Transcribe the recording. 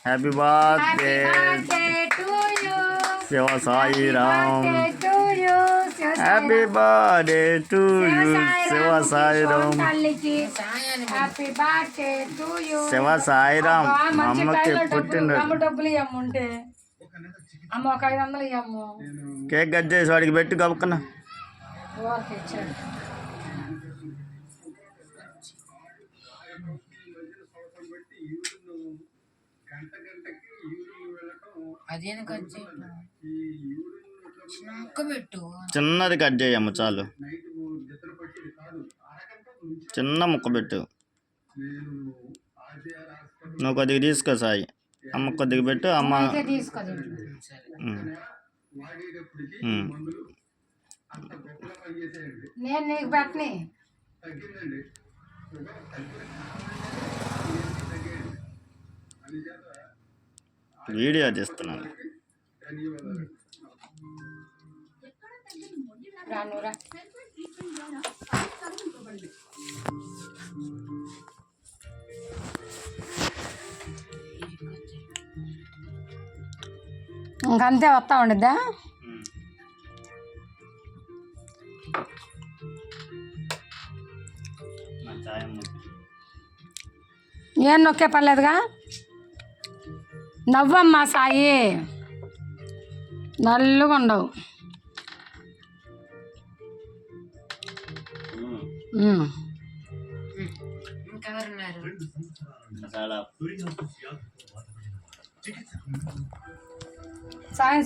Happy birthday Shiva Sairam. Happy birthday to you Shiva Sairam. Shiva Sairam. అమ్మకి పుట్టినరోజు. డబ్బులు ఇవ్వమ్ముంటే అమ్మ ఒక 500 ఇవ్వమ్ము. కేక్ కట్ చేసి వాడికి పెట్టి గబుక్కున్నా. చిన్నది కట్ చేయమ్మ చాలు. చిన్న ముక్క పెట్టు. నువ్వు కొద్దిగా తీసుకో సాయి. అమ్మ కొద్దిగా పెట్టు. అమ్మ నేను నీకు పెట్టని. వీడియో తీస్తున్నాను. రానురా ఇంకంతే వస్తా ఉండిద్దా. ఏం నొక్కే పర్లేదుగా. నవ్వమ్మా సాయి, నల్లుగా ఉండవు. సాయం